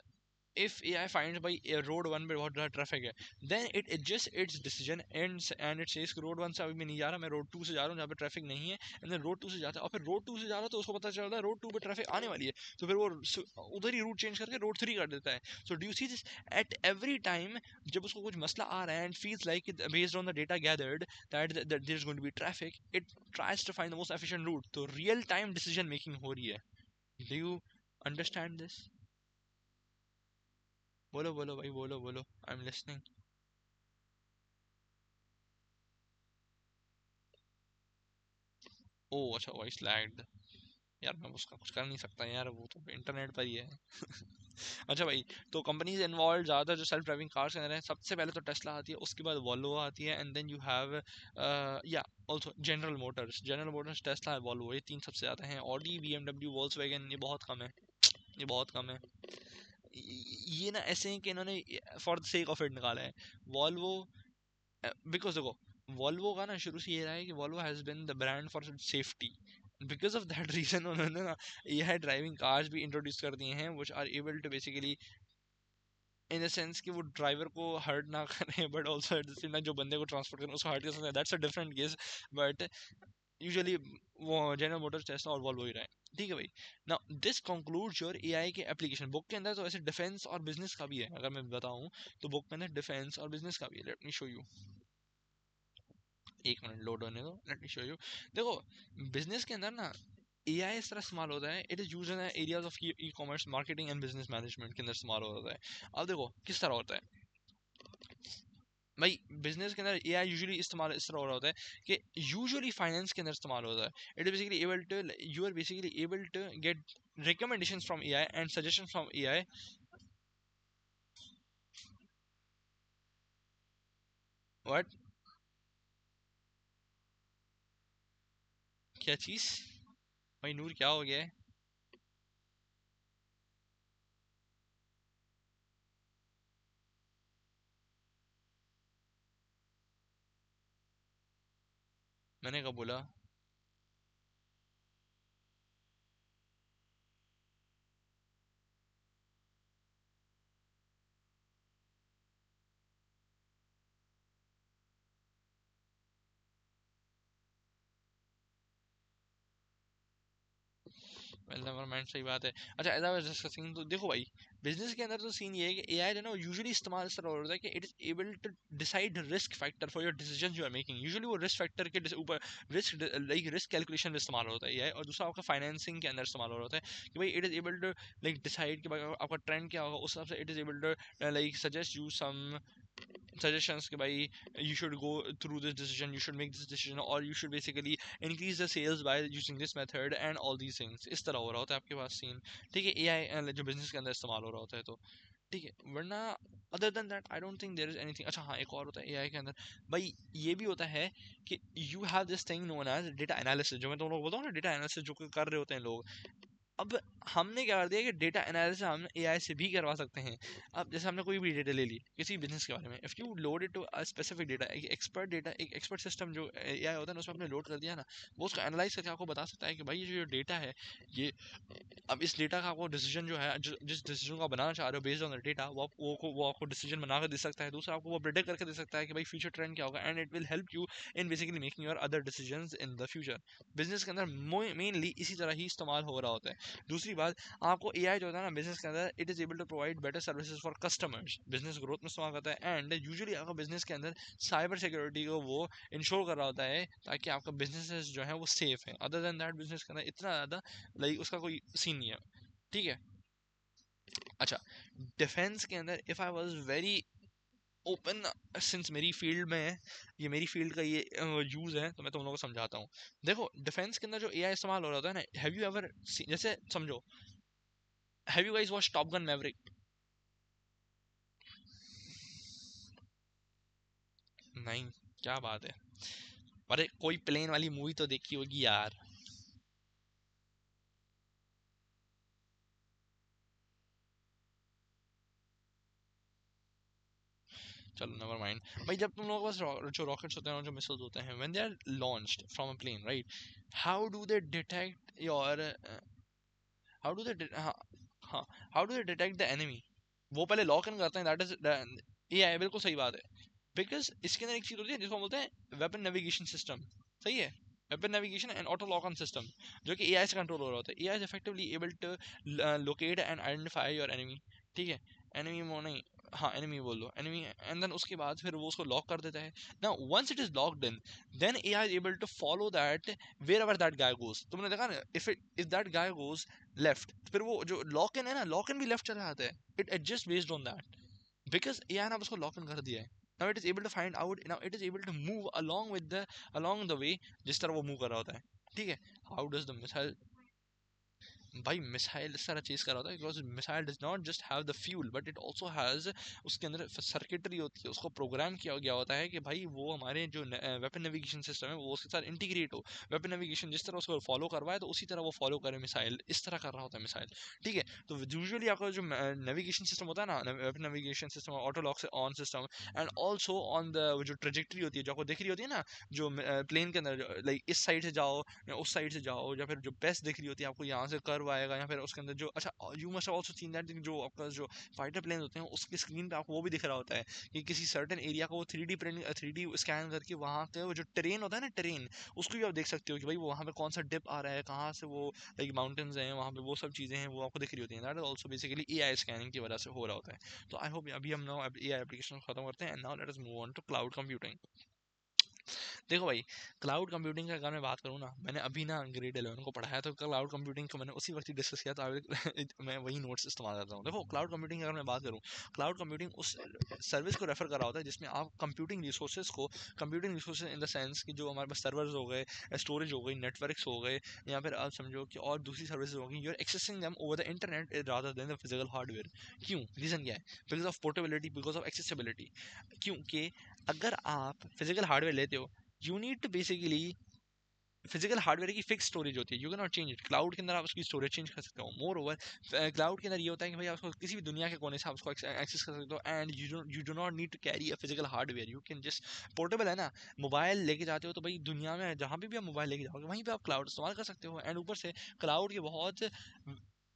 if AI finds by road 1 पे बहुत ज़्यादा ट्रैफिक है, then it adjusts its decision and it says कि road 1 से अभी मैं नहीं जा रहा, मैं road 2 से जा रहा हूँ जहाँ पे ट्रैफिक नहीं है, and then road 2 से जाता है और फिर road 2 से जा रहा है तो उसको पता चलता है road 2 पे ट्रैफिक आने वाली है, तो फिर वो उधर ही रूट चेंज करके road 3 कर देता है। So do you see this at every time, जब उसको कुछ मसला आ रहा है and feels like based on the data gathered that there's going to be traffic, it tries to find the most efficient route, तो real time decision making हो रही है। Do you understand this? बोलो बोलो भाई, बोलो बोलो, आई एम लिसनिंग। ओ अच्छा, वॉइस लैग्ड, यार मैं उसका कुछ कर नहीं सकता यार, वो तो इंटरनेट पर ही है। अच्छा भाई, तो कंपनीज इन्वॉल्व ज़्यादा जो सेल्फ ड्राइविंग कार्स के अंदर है, सबसे पहले तो टेस्ला आती है, उसके बाद वॉल्वो आती है, एंड देन यू हैव या also general Motors, Tesla, Volvo, ये तीन सबसे ज़्यादा हैं। ऑडी, बीएमडब्ल्यू, वोल्क्सवैगन ये बहुत कम है, ये बहुत कम है। ये ना ऐसे हैं कि इन्होंने for the sake of it निकाला है। वॉल्वो, बिकॉज देखो वॉल्वो का ना शुरू से ये रहा है कि Volvo has been the brand for safety, because of that reason उन्होंने ना ये ड्राइविंग कार्स भी इंट्रोड्यूस कर दिए हैं which are able to basically, in the sense कि वो ड्राइवर को हर्ट ना करें but also at the same time जो बंदे को ट्रांसपोर्ट करें उसको हर्ट कर सकते हैं, that's a different case, but usually वो जनरल मोटर्स, टेस्ला और वॉल्वो ही रहे हैं, ठीक है भाई। Now this concludes your AI के एप्लीकेशन। बुक के अंदर तो ऐसे डिफेंस और बिजनेस का भी है, अगर मैं बताऊं तो बुक के अंदर डिफेंस और बिजनेस का भी है, लेट मी शो यू, एक मिनट लोड होने दो, लेट मी शो यू। देखो बिजनेस के अंदर ना एआई इस तरह इस्तेमाल होता है, it is used in areas of e commerce, marketing and business management के अंदर इस्तेमाल होता है। अब देखो किस तरह होता है भाई, बिजनेस के अंदर एआई यूजुअली इस्तेमाल इस तरह हो रहा होता है कि यूजुअली फाइनेंस के अंदर इस्तेमाल होता है। It is basically able to, you are basically able to get recommendations from AI and suggestions from AI। What, क्या चीज भाई, नूर क्या हो गया है? मैंने कब बोला? वेल नेवर माइंड, सही बात है। अच्छा एज आई वाज डिस्कसिंग, तो देखो भाई बिजनेस के अंदर तो सीन ये है कि एआई जो है ना यूजुअली इस्तेमाल इस तरह होता है कि it is able to decide risk factor for your decision you are making. Usually वो रिस्क फैक्टर के ऊपर रिस्क, लाइक रिस्क कैलकुलेशन में इस्तेमाल होता है एआई, और दूसरा आपका फाइनेंसिंग के अंदर इस्तेमाल हो रहा होता है कि भाई it is able to like decide कि भाई आपका ट्रेंड क्या होगा, उस हिसाब से it is able to like suggest you some suggestions कि भाई you should go through this decision, you should make this decision, or you should basically increase the sales by using this method and all these things। इस तरह हो रहा होता है आपके पास scene, ठीक है, एआई जो बिजनेस के अंदर इस्तेमाल हो रहा होता है, तो ठीक है, वरना other than that I don't think there is anything. अच्छा हाँ, एक और होता है एआई के अंदर भाई, ये भी होता है कि you have this thing known as data analysis, जो मैं तुम लोग बोलता हूँ ना डेटा एनालिसिस जो कर रहे होते हैं लोग, अब हमने क्या कर दिया कि डेटा एनालिसिस हम एआई से भी करवा सकते हैं। अब जैसे हमने कोई भी डेटा ले ली किसी बिजनेस के बारे में, if you load it to a specific data, एक एक्सपर्ट डेटा, एक एक्सपर्ट सिस्टम जो एआई होता है ना, उसमें आपने लोड कर दिया ना, वो उसको एनालाइज करके आपको बता सकता है कि भाई ये जो डेटा है ये, अब इस डेटा का आपको डिसीजन जो है, जिस डिसीजन को आप बनाना चाह रहे हो बेस्ड ऑन द डेटा, वो आपको डिसीजन बना कर दे सकता है। दूसरा, आपको वो प्रेडिक्ट करके दे सकता है कि भाई फ्यूचर ट्रेंड क्या होगा, and it will help you in basically making your other decisions in the future. Business के अंदर मेनली इसी तरह ही इस्तेमाल हो रहा होता है। दूसरी बात, आपको एआई जो होता है ना बिजनेस के अंदर, it is able to provide better services for customers, business growth में इस्तेमाल करता है। एंड यूजुअली आपका बिजनेस के अंदर साइबर सिक्योरिटी को वो इंश्योर कर रहा होता है ताकि आपका बिजनेस जो है वो सेफ है। अदर देन दैट बिजनेस के अंदर इतना ज़्यादा लाइक उसका कोई सीन नहीं है। ठीक है। अच्छा, डिफेंस के अंदर if I was very open, since मेरी फील्ड में है, ये मेरी फील्ड का ये यूज़ है, तो मैं तुम लोगों को समझाता हूँ। देखो डिफेंस के अंदर जो एआई इस्तेमाल हो रहा होता है ना, हैव यू एवर, जैसे समझो, have you guys watch top gun Maverick? नहीं? क्या बात है। अरे कोई प्लेन वाली मूवी तो देखी होगी यार। चलो नेवर माइंड। भाई जब तुम लोगों के पास जो रॉकेट्स होते हैं और जो मिसाइल्स होते हैं, when they are launched from a plane, right, how do they detect your, how do they, हाँ हाँ, how do they detect the enemy? वो पहले लॉक इन करते हैं, दैट इज ये है, बिल्कुल सही बात है। बिकॉज इसके अंदर एक चीज होती है जिसको हम बोलते हैं वेपन नेविगेशन सिस्टम। सही है, weapon navigation and auto lock on system, जो कि एआई से कंट्रोल हो रहा होता है। AI is effectively able to locate and identify your enemy. ठीक है, एनिमी वो नहीं, हाँ एनिमी बोल दो, एनिमी, एंड देन उसके बाद फिर वो उसको लॉक कर देता है। Now once it is locked in, then AI is able to follow that wherever that guy goes. तुमने देखा ना, if that guy goes left, फिर वो जो लॉक इन है ना, लॉक इन भी लेफ्ट चला जाता है। It adjust based on that, because AI ने अब उसको लॉक इन कर दिया है। now it is able to find out, now it is able to move along with the, along the way, जिस तरह वो मूव कर रहा होता है। ठीक है, how does the missile, भाई मिसाइल इस तरह चीज कर रहा होता है because missile does not just have the fuel but it also has, उसके अंदर सर्किटरी होती है, उसको प्रोग्राम किया गया होता है कि भाई वो हमारे जो वेपन नेविगेशन सिस्टम है वो उसके साथ इंटीग्रेट हो। वेपन नेविगेशन जिस तरह उसको फॉलो करवाए तो उसी तरह वो फॉलो करे मिसाइल, इस तरह कर रहा होता है मिसाइल। ठीक है, तो यूजुअली आपका जो नेविगेशन सिस्टम होता है ना, weapon navigation system, auto lock से on system, and also on the जो ट्रेजेक्ट्री होती है जो आपको दिख रही होती है ना, जो प्लेन के अंदर लाइक इस साइड से जाओ या उस साइड से जाओ, या फिर जो बेस्ट दिख रही होती है आपको यहाँ से कर्व आएगा, या फिर उसके अंदर जो, अच्छा you must also seen that, जो आपका जो फाइटर प्लेन होते हैं उसकी स्क्रीन पे आपको वो भी दिख रहा होता है कि किसी सर्टेन एरिया को वो 3D प्रिंट, 3D स्कैन करके वहाँ के वो जो ट्रेन होता है ना, ट्रेन, उसको भी आप देख सकते हो कि भाई वो वहाँ पे कौन सा डिप आ रहा है, कहाँ से वो लाइक माउंटेन्स हैं वहाँ पे, वो सब चीज़ें हैं वो आपको दिख रही होती हैं। That is also basically AI scanning की वजह से हो रहा होता है। तो आई होप अभी हम नाउ एआई एप्लीकेशन खत्म करते हैं, and now let us move on to cloud computing. देखो भाई, क्लाउड कंप्यूटिंग का अगर मैं बात करूँ ना, मैंने अभी ना ग्रेड 11 को पढ़ाया, तो क्लाउड कंप्यूटिंग को मैंने उसी वक्त ही डिस्कस किया, तो मैं वही नोट्स इस्तेमाल करता हूँ। देखो क्लाउड कंप्यूटिंग अगर मैं बात करूँ, क्लाउड कंप्यूटिंग उस सर्विस को रेफर कर रहा होता है जिसमें आप कंप्यूटिंग रिसोर्सेज को, computing resources in the sense कि जो हमारे पास सर्वर्स हो गए, स्टोरेज हो गई, नेटवर्क्स हो गए, या फिर आप समझो कि और दूसरी सर्विसेज हो गई, you are accessing them over the internet rather than the physical hardware. क्यों? रीजन क्या है? Because of portability, because of accessibility. क्योंकि अगर आप फिजिकल हार्डवेयर लेते हो, you need to basically, physical hardware की फिक्स स्टोरेज होती है, you can not change it. Cloud के अंदर आप उसकी स्टोरेज चेंज कर सकते हो। मोर ओवर क्लाउड के अंदर ये होता है कि भाई आप उसको किसी भी दुनिया के कोने से आप उसको एक्सेस कर सकते हो, and you do not need to carry a physical hardware, you can just, portable है ना, मोबाइल लेके जाते हो तो भाई दुनिया में जहाँ पे भी आप मोबाइल लेके जाओगे वहीं पे आप क्लाउड इस्तेमाल कर सकते हो। एंड ऊपर से क्लाउड के बहुत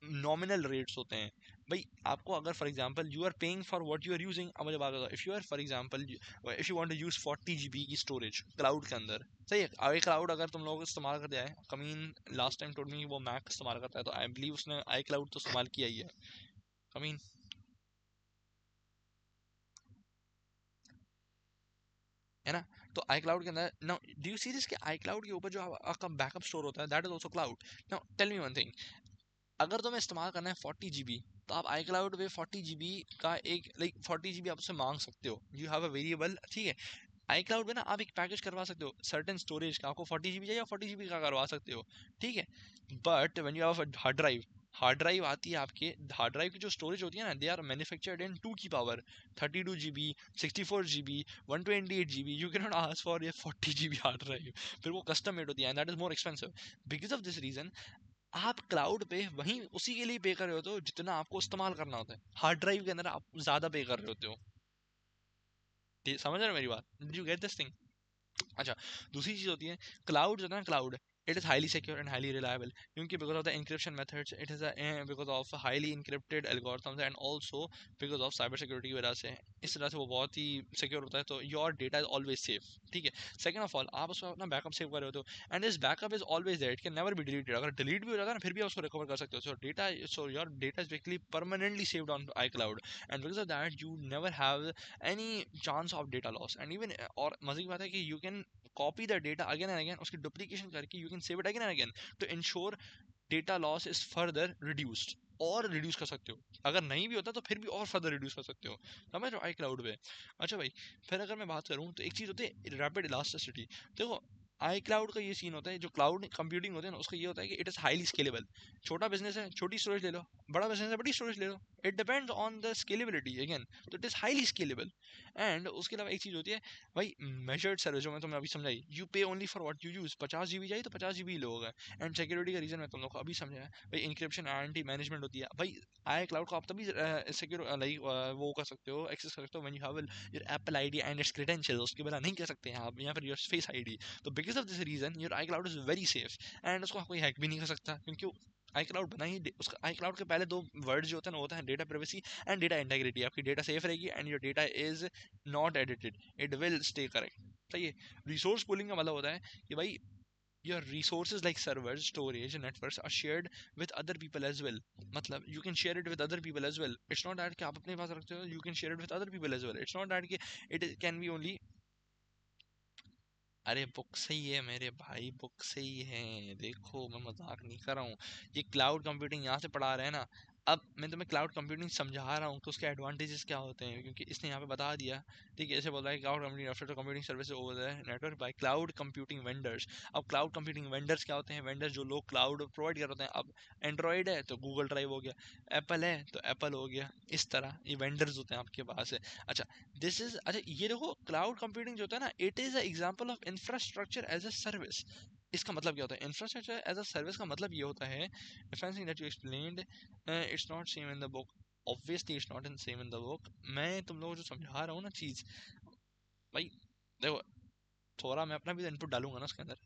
नॉमिनल रेट्स होते हैं। भाई आपको अगर for example you are paying for what you are using, अब मुझे बात बताओ, if you are for example, if you want to use 40 GB की स्टोरेज क्लाउड के अंदर, सही है, आई क्लाउड अगर तुम लोग इस्तेमाल करते आए, कमीन लास्ट टाइम टोल्ड मी वो मैक इस्तेमाल करता है, तो आई बिलीव उसने आई क्लाउड तो इस्तेमाल किया ही है। कमीन, है ना? तो आई क्लाउड के अंदर, now do you see this कि आई क्लाउड के ऊपर जो आपका बैकअप स्टोर होता है, that is also cloud. Now tell me one thing, अगर तुम्हें इस्तेमाल करना है 40 GB, तो आप आई क्लाउड पे 40 GB का एक लाइक 40 GB आप उससे मांग सकते हो, यू हैव अ वेरिएबल। ठीक है, आई क्लाउड में ना आप एक पैकेज करवा सकते हो सर्टेन स्टोरेज का, आपको 40 GB चाहिए, 40 GB का करवा सकते हो। ठीक है, but when you have hard drive, hard drive आती है आपके, हार्ड ड्राइव की जो स्टोरेज होती है ना, दे आर मैन्युफैक्चर्ड इन 2 की power, 32 GB, 64 GB, 128 GB, you can not ask for ये 40 GB हार्ड ड्राइव। फिर वो कस्टम मेड होती है, and that is more expensive. Because of this reason आप क्लाउड पे वहीं उसी के लिए पे कर रहे होते हो जितना आपको इस्तेमाल करना होता है, हार्ड ड्राइव के अंदर आप ज्यादा पे कर रहे होते हो। समझ रहे हो मेरी बात? Did you get this thing? अच्छा, दूसरी चीज होती है क्लाउड जो है ना, cloud it is highly secure and highly reliable, क्योंकि because of the encryption methods, it is because of highly encrypted algorithms and also because of cyber security की वजह से, इस तरह से वो बहुत ही सिक्योर होता है, तो your data is always safe. ठीक है, सेकंड ऑफ ऑल आप उसमें अपना बैकअप सेव कर रहे होते हो, and this backup is always there, it can never be deleted. अगर डिलीट भी हो जाता है ना फिर भी आप उसको रिकवर कर सकते हो। सो data, so your data is basically permanently saved on I cloud, and because of that you never have any chance of data loss, and even और मजे की बात है कि you can copy the data again and again, उसकी duplication करके you can save it again and again to ensure data loss is further reduced, और reduce कर सकते हो। अगर नहीं भी होता तो फिर भी और फर्दर रिड्यूस कर सकते हो, समझ रहे हो, आई क्लाउड पे। अच्छा भाई, फिर अगर मैं बात करूँ तो एक चीज़ होती है रैपिड इलास्टिसिटी। देखो आई क्लाउड का ये सीन होता है, जो क्लाउड कंप्यूटिंग होता है ना, उसका ये होता है कि इट इज़ हाईली स्केलेबल। छोटा बिजनेस है छोटी स्टोरेज ले लो, बड़ा बिजनेस है बड़ी स्टोरेज ले लो, it depends on the scalability again, तो it is highly scalable. And उसके अलावा एक चीज़ होती है भाई, मेजर्ड सर्विस, जो मैं तुम्हें अभी समझाई, यू पे only for what you use, 50 GB चाहिए तो 50 GB लोगे। एंड सिक्योरिटी का रीजन मैं तुम लोग को अभी समझाया भाई, इंक्रिप्शन एंटी मैनेजमेंट होती है भाई। आई क्लाउड को आप तभी सिक्योर लाइक वो कर सकते हो, एक्सेस कर सकते हो when you have your Apple ID and its credentials, उसके बिना नहीं कर सकते हैं आप, या फिर योर फेस आईडी। तो because of this reason your iCloud is very safe, and उसको कोई हैक भी नहीं कर सकता, क्योंकि आई क्लाउड बना ही उसका, आई क्लाउड के पहले दो वर्ड जो होते हैं ना, वो होता है data privacy and data integrity. आपकी डेटा सेफ रहेगी and your data is not edited, it will stay correct. सही है। रिसोर्स पूलिंग का मतलब होता है कि भाई your resources like servers, storage, networks are shared with other people as well। मतलब you can share it with other people as well, it's not that कि आप अपने पास रखते हो, you can share it with other people as well, it's not that कि can be only। अरे book सही है मेरे भाई, बुक सही है, देखो मैं मजाक नहीं कर रहा हूँ। ये क्लाउड कंप्यूटिंग यहाँ से पढ़ा रहे हैं ना, अब मैं तुम्हें क्लाउड कंप्यूटिंग समझा रहा हूँ कि उसके एडवांटेजेस क्या होते हैं, क्योंकि इसने यहाँ पे बता दिया। ठीक है, ऐसे बोल रहा है cloud computing refer to computing service over the network by cloud computing vendors. अब क्लाउड कंप्यूटिंग वेंडर्स क्या होते हैं? वेंडर्स जो लोग क्लाउड प्रोवाइड कर होते हैं। अब एंड्रॉइड है तो गूगल ड्राइव हो गया, एप्पल है तो एप्पल हो गया, इस तरह ये वेंडर्स होते हैं आपके पास है। अच्छा, दिस इज, अच्छा ये देखो क्लाउड कंप्यूटिंग जो होता है ना, it is a example of infrastructure as a service. इसका मतलब क्या होता है? इंफ्रास्ट्रक्चर एज अ सर्विस का मतलब ये होता है, differencing that you explained, it's not same in the book, obviously it's not in same in the book. मैं तुम लोगों को जो समझा रहा हूँ ना चीज, भाई देखो, थोड़ा मैं अपना भी इनपुट डालूंगा ना उसके अंदर।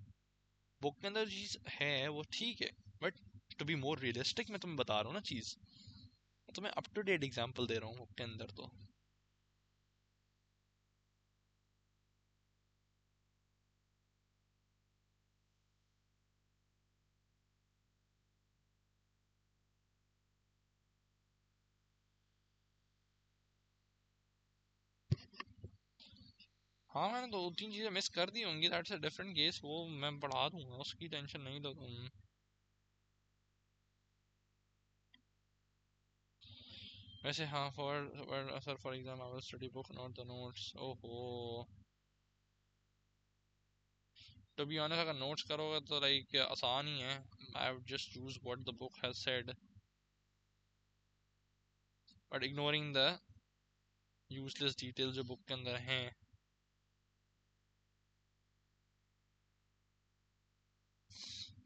बुक के अंदर चीज है वो ठीक है, but to be more realistic मैं तुम्हें बता रहा हूँ ना चीज, तो मैं अप टू डेट एग्जाम्पल दे रहा हूँ बुक के अंदर तो। हाँ, मैंने दो तीन चीजें मिस कर दी होंगी, दैट्स अ डिफरेंट केस, वो मैं बढ़ा दूंगा, उसकी टेंशन नहीं लो तुम। वैसे हाँ, for sir for exam I will study book not the notes. ओहो, टू बी ऑनेस्ट अगर नोट्स करोगे तो लाइक आसान ही है, I have just used what the book has said, but ignoring the useless details जो बुक के अंदर हैं।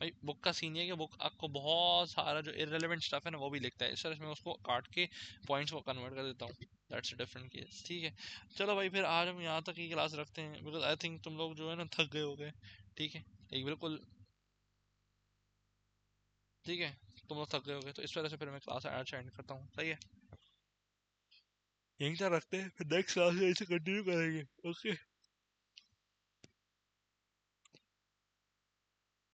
भाई बुक का सीन ये है कि बुक आपको बहुत सारा जो इररिलेवेंट स्टफ है ना वो भी लिखता है, इस तरह से मैं उसको काट के पॉइंट्स को कन्वर्ट कर देता हूँ। That's a different case. ठीक है, चलो भाई फिर आज हम यहाँ तक ही क्लास रखते हैं, बिकॉज आई थिंक तुम लोग जो है ना थक गए हो गए। ठीक है, एक बिल्कुल, ठीक है, तुम लोग थक गए हो गए तो इस वजह से फिर मैं क्लास आज एंड करता हूँ। सही है, यहीं तक रखते हैं, फिर नेक्स्ट क्लास में इसे कंटिन्यू करेंगे। ओके।